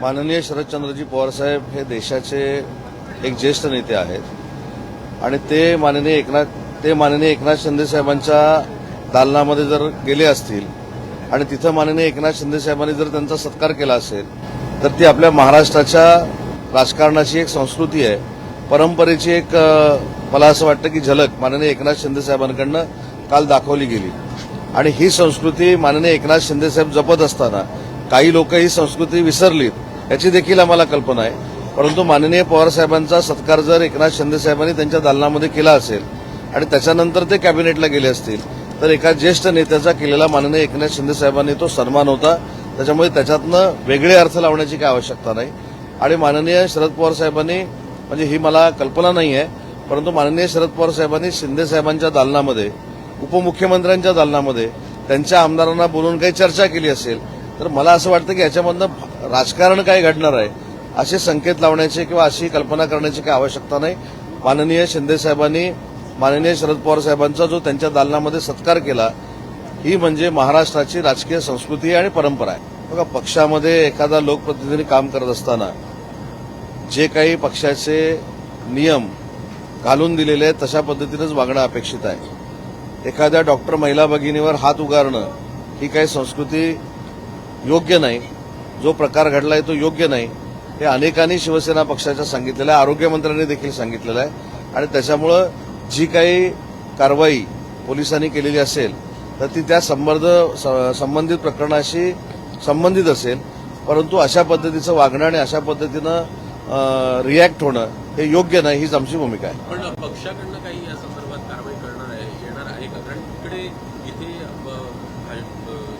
माननीय शरदचंद्रजी पवार साहेब हे देशाचे एक ज्येष्ठ नेते आहेत आणि ते माननीय एकनाथ शिंदे साहेबांच्या दालनामध्ये जर गेले असतील आणि तिथं माननीय एकनाथ शिंदे साहेबांनी जर त्यांचा सत्कार केला असेल तर ती आपल्या महाराष्ट्राच्या राजकारणाची एक संस्कृती आहे, परंपरेची एक मला असं वाटतं की झलक माननीय एकनाथ शिंदे साहेबांकडनं काल दाखवली गेली आणि ही संस्कृती माननीय एकनाथ शिंदे साहेब जपत असताना काही लोक ही संस्कृती विसरलीत याची देखील आम्हाला कल्पना आहे। परंतु माननीय पवार साहेबांचा सत्कार जर एकनाथ शिंदे साहेबांनी त्यांच्या दालनामध्ये केला असेल आणि त्याच्यानंतर ते कॅबिनेटला गेले असतील तर एका ज्येष्ठ नेत्याचा केलेला माननीय एकनाथ शिंदे साहेबांनी तो सन्मान होता, त्याच्यामुळे त्याच्यातनं वेगळे अर्थ लावण्याची काही आवश्यकता नाही। आणि माननीय शरद पवार साहेबांनी म्हणजे ही मला कल्पना नाही आहे, परंतु माननीय शरद पवार साहेबांनी शिंदे साहेबांच्या दालनामध्ये उपमुख्यमंत्र्यांच्या दालनामध्ये त्यांच्या आमदारांना बोलून काही चर्चा केली असेल तर मला असं वाटतं की याच्यामधनं राजकारण काय घडणार आहे असे संकेत लावण्याचे किंवा अशी कल्पना करण्याची काही आवश्यकता नाही। माननीय शिंदे साहेबांनी माननीय शरद पवार साहेबांचा जो त्यांच्या दालनामध्ये सत्कार केला ही म्हणजे महाराष्ट्राची राजकीय संस्कृती आणि परंपरा आहे। बघा, पक्षामध्ये एखादा लोकप्रतिनिधी काम करत असताना जे काही पक्षाचे नियम घालून दिलेले आहेत तशा पद्धतीनेच वागणं अपेक्षित आहे। एखाद्या डॉक्टर महिला भगिनीवर हात उगारणं ही काही संस्कृती योग्य नाही, जो प्रकार घडलाय तो योग्य नाही हे अनेकांनी शिवसेना पक्षाच्या सांगितलेलं आहे, आरोग्यमंत्र्यांनी देखील सांगितलेलं आहे आणि त्याच्यामुळं जी काही कारवाई पोलिसांनी केलेली असेल तर ती त्या संबंधित प्रकरणाशी संबंधित असेल, परंतु अशा पद्धतीचं वागणं आणि अशा पद्धतीनं रिॲक्ट होणं हे योग्य नाही हीच आमची भूमिका आहे। पण पक्षाकडनं काही या संदर्भात कारवाई येणार आहे का? कारण तिकडे इथे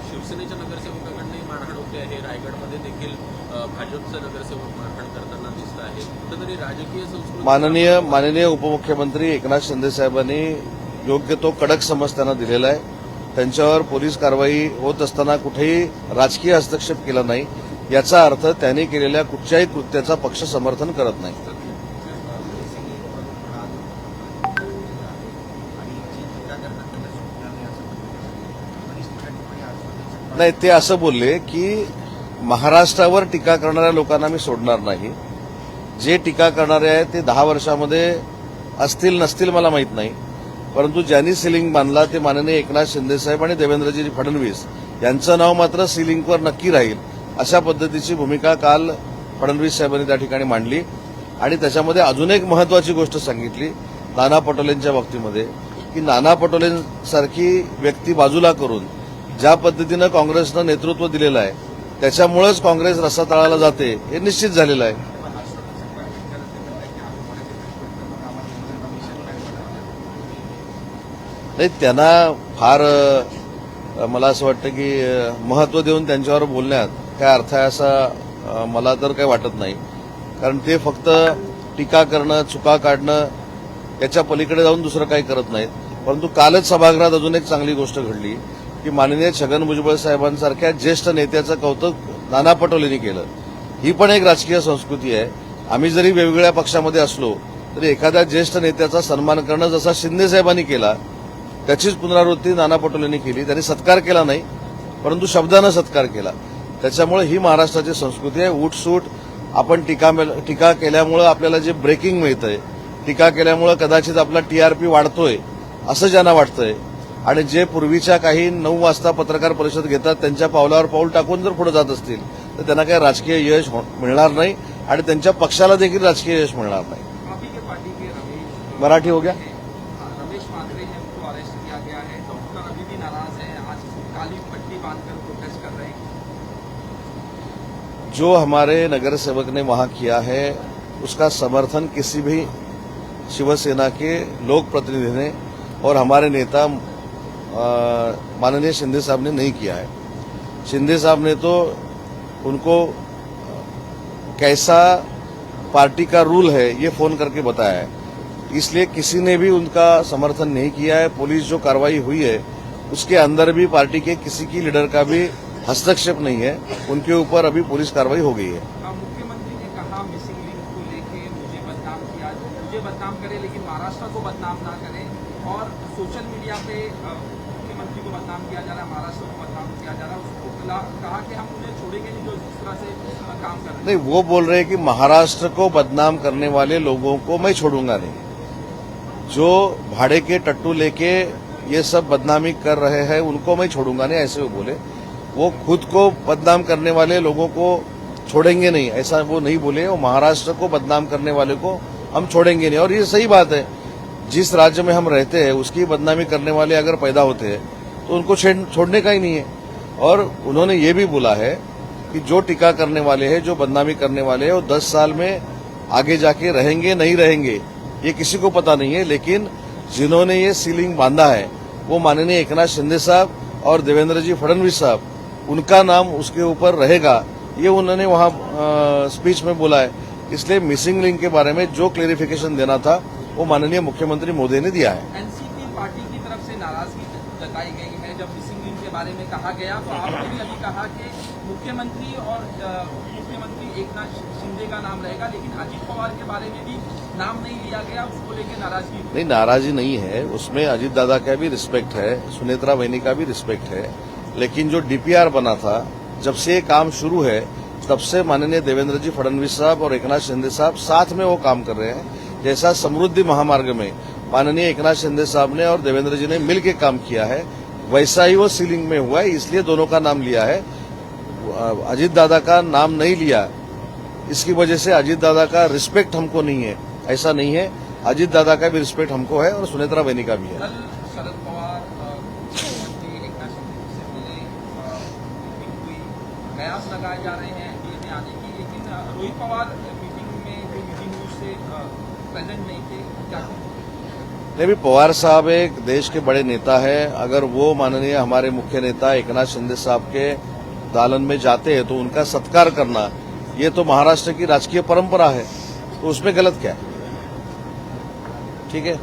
शिवसेनेच्या नगरसेवकाकडनंही मारहाण होते आहे, रायगडमध्ये देखील भाजपचे नगरसेवक मारहाण करताना दिसत आहे, कुठेतरी राजकीय संस्कृती माननीय उपमुख्यमंत्री एकनाथ शिंदे साहेबांनी योग्य तो कडक समज त्यांना दिलेला आहे। त्यांच्यावर पोलीस कारवाई होत असताना कुठेही राजकीय हस्तक्षेप केला नाही याचा अर्थ त्यांनी केलेल्या कुठच्याही कृत्याचा पक्ष समर्थन करत नाही। नाही, ते असं बोलले की महाराष्ट्रावर टीका करणाऱ्या लोकांना मी सोडणार नाही। जे टीका करणारे आहेत ते 10 वर्षामध्ये असतील नसतील मला माहीत नाही, परंतु ज्यांनी सिलिंग बांधला ते माननीय एकनाथ शिंदे साहेब आणि देवेंद्रजी फडणवीस यांचं नाव मात्र सिलिंगवर नक्की राहील अशा पद्धतीची भूमिका काल फडणवीस साहेबांनी त्या ठिकाणी मांडली। आणि त्याच्यामध्ये अजून एक महत्वाची गोष्ट सांगितली नाना पटोलेंच्या बाबतीमध्ये की नाना पटोलेंसारखी व्यक्ती बाजूला करून ज्या पद्धतीनं काँग्रेसनं नेतृत्व दिलेलं आहे त्याच्यामुळेच काँग्रेस रसातळाला जाते हे निश्चित झालेलं आहे। नाही, त्यांना फार मला असं वाटतं की महत्व देऊन त्यांच्यावर बोलण्यात काय अर्थ आहे असं मला तर काही वाटत नाही, कारण ते फक्त टीका करणं चुका काढणं याच्या पलीकडे जाऊन दुसरं काही करत नाहीत। परंतु कालच सभागृहात अजून एक चांगली गोष्ट घडली की माननीय छगन भुजबळ साहेबांसारख्या ज्येष्ठ नेत्याचं कौतुक नाना पटोलेंनी केलं। ही पण एक राजकीय संस्कृती आहे। आम्ही जरी वेगवेगळ्या पक्षामध्ये असलो तरी एखाद्या ज्येष्ठ नेत्याचा सन्मान करणं जसा शिंदे साहेबांनी केला त्याचीच पुनरावृत्ती नाना पटोलेंनी केली। त्यांनी सत्कार केला नाही परंतु शब्दानं सत्कार केला। त्याच्यामुळे ही महाराष्ट्राची संस्कृती आहे। उठसूट आपण टीका केल्यामुळे आपल्याला जे ब्रेकिंग मिळतंय, टीका केल्यामुळे कदाचित आपला टीआरपी वाढतोय असं ज्यांना वाटतंय आणि जे पूर्वीच्या काही 9 वाजता पत्रकार परिषद घेतात त्यांच्या पावलावर पाऊल टाकून जर पुढे जात असतील तर त्यांना काही राजकीय यश मिळणार नाही आणि त्यांच्या पक्षाला देखील राजकीय यश मिळणार नाही। मराठी हो गया। रमेश मांजरे हैं, उनको अरेस्ट किया गया है, डॉक्टर अभी भी नाराज है, आज काली पट्टी बांधकर प्रोटेस्ट कर रहे हैं। जो हमारे नगरसेवक ने वहां किया है उसका समर्थन किसी भी शिवसेना के लोक प्रतिनिधि ने और हमारे नेता माननीय शिंदे साहब ने नहीं किया है। शिंदे साहब ने तो उनको कैसा पार्टी का रूल है ये फोन करके बताया है, इसलिए किसी ने भी उनका समर्थन नहीं किया है। पुलिस जो कार्रवाई हुई है उसके अंदर भी पार्टी के किसी की लीडर का भी हस्तक्षेप नहीं है, उनके ऊपर अभी पुलिस कार्रवाई हो गई है। मुख्यमंत्री ने कहा मिसिंग लिंक को लेके मुझे बदनाम करे लेकिन महाराष्ट्र को बदनाम ना करें, और सोशल मीडिया पे मुख्यमंत्री को बदनाम किया जा रहा है, महाराष्ट्र को बदनाम किया जा रहा है। उसको कहा कि हम उन्हें छोड़ेंगे नहीं जो तरह से काम कर रहे हैं। नहीं, वो बोल रहे हैं कि महाराष्ट्र को बदनाम करने वाले लोगों को मैं छोड़ूंगा नहीं। जो भाड़े के टट्टू लेके ये सब बदनामी कर रहे हैं उनको मैं छोड़ूंगा नहीं, ऐसे वो बोले। वो खुद को बदनाम करने वाले लोगों को छोड़ेंगे नहीं, ऐसा वो नहीं बोले। वो महाराष्ट्र को बदनाम करने वाले को हम छोड़ेंगे नहीं, और ये सही बात है। जिस राज्य में हम रहते हैं उसकी बदनामी करने वाले अगर पैदा होते हैं तो उनको छोड़ने का ही नहीं है। और उन्होंने ये भी बोला है कि जो टीका करने वाले हैं, जो बदनामी करने वाले हैं, वो 10 साल में आगे जाके रहेंगे नहीं रहेंगे ये किसी को पता नहीं है। लेकिन जिन्होंने ये सीलिंग बांधा है वो माननीय एकनाथ शिंदे साहब और देवेंद्र जी फडणवीस साहब, उनका नाम उसके ऊपर रहेगा, ये उन्होंने वहां स्पीच में बोला है। इसलिए मिसिंग लिंक के बारे में जो क्लेरिफिकेशन देना था वो माननीय मुख्यमंत्री मोदी ने दिया है। एनसीपी पार्टी की तरफ से नाराजगी जताई गई है जब मिसिंग लिंक के बारे में कहा गया, तो आपने भी अभी कहा कि मुख्यमंत्री और मुख्यमंत्री एकनाथ शिंदे का नाम रहेगा, लेकिन अजित पवार के बारे में भी नाम नहीं लिया गया, उसको लेकर नाराजगी। नहीं, नाराजी नहीं है, उसमें अजीत दादा का भी रिस्पेक्ट है, सुनेत्रा बहनी का भी रिस्पेक्ट है। लेकिन जो डीपीआर बना था, जब से ये काम शुरू है तब से माननीय देवेंद्र जी फडणवीस साहब और एकनाथ शिंदे साहब साथ में वो काम कर रहे हैं। जैसा समृद्धि महामार्ग में माननीय एकनाथ शिंदे साहब ने और देवेंद्र जी ने मिलकर काम किया है, वैसा ही वो सीलिंग में हुआ है। इसलिए दोनों का नाम लिया है, अजीत दादा का नाम नहीं लिया। इसकी वजह से अजीत दादा का रिस्पेक्ट हमको नहीं है, ऐसा नहीं है। अजीत दादा का भी रिस्पेक्ट हमको है और सुनेत्रा बहनी का भी है। कल शरद पवार मुख्यमंत्री एकनाथ शिंदे से मिले, मीटिंग हुई, कयास लगाए जा रहे हैं एनडीए में आने की, लेकिन रोहित पवार मीटिंग में जो मीटिंग हुई उससे प्रेजेंट नहीं थे, क्या कहें? नहीं भी, पवार साहब एक देश के बड़े नेता है। अगर वो माननीय हमारे मुख्य नेता एकनाथ शिंदे साहब के दालन में जाते हैं तो उनका सत्कार करना ये तो महाराष्ट्र की राजकीय परंपरा है, तो उसमें गलत क्या है? ठीक है।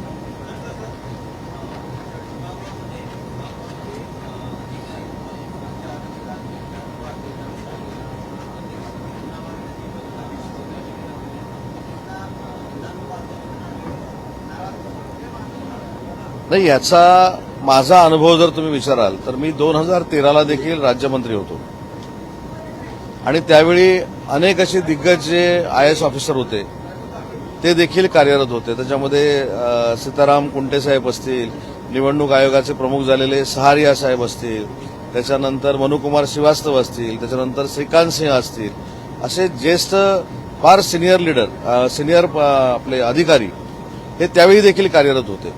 नाही, याचा माझा अनुभव जर तुम्ही विचाराल तर मी 2013ला देखील राज्यमंत्री होतो आणि त्यावेळी अनेक असे दिग्गज जे आयएएस ऑफिसर होते ते देखील कार्यरत होते। त्याच्यामध्ये सीताराम कुंटे साहेब असतील, निवडणूक आयोगाचे प्रमुख झालेले सहारिया साहेब असतील, त्याच्यानंतर मनुकुमार श्रीवास्तव असतील, त्याच्यानंतर श्रीकांत सिंह असतील, असे ज्येष्ठ फार सिनियर लीडर, सिनियर आपले अधिकारी हे त्यावेळी देखील कार्यरत होते।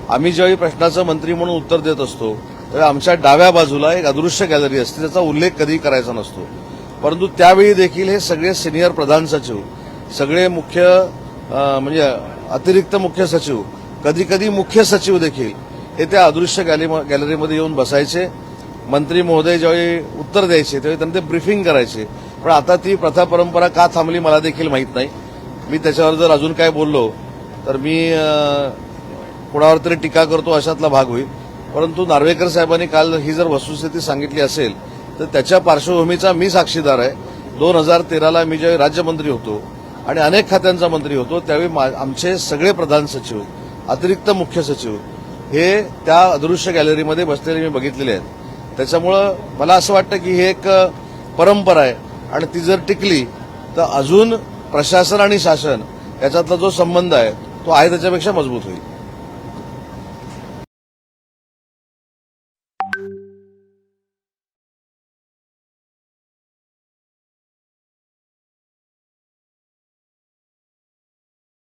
आम्ही ज्यावेळी प्रश्नाचं मंत्री म्हणून उत्तर देत असतो त्यावेळी आमच्या डाव्या बाजूला एक अदृश्य गॅलरी असते, त्याचा उल्लेख कधी करायचा नसतो। परंतु त्यावेळी देखील हे सगळे सिनियर प्रधान सचिव, सगळे मुख्य म्हणजे अतिरिक्त मुख्य सचिव, कधी कधी मुख्य सचिव देखील हे त्या अदृश्य गॅलरीमध्ये येऊन बसायचे। मंत्री महोदय ज्यावेळी उत्तर द्यायचे त्यावेळी त्यांना ते ब्रीफिंग करायचे। पण आता ती प्रथा परंपरा का थांबली मला देखील माहीत नाही। मी त्याच्यावर जर अजून काय बोललो तर मी कोणावर तरी टीका करतो अशातला भाग होईल। परंतु नार्वेकर साहेबांनी काल ही जर वस्तुस्थिती सांगितली असेल तर त्याच्या पार्श्वभूमीचा मी साक्षीदार आहे। 2013ला मी ज्यावेळी राज्यमंत्री होतो आणि अनेक खात्यांचा मंत्री होतो त्यावेळी आमचे सगळे प्रधान सचिव, अतिरिक्त मुख्य सचिव हे त्या अदृश्य गॅलरीमध्ये बसलेले मी बघितलेले आहेत। त्याच्यामुळं मला असं वाटतं की हे एक परंपरा आहे आणि ती जर टिकली तर अजून प्रशासन आणि शासन याच्यातला जो संबंध आहे तो आहे त्याच्यापेक्षा मजबूत होईल।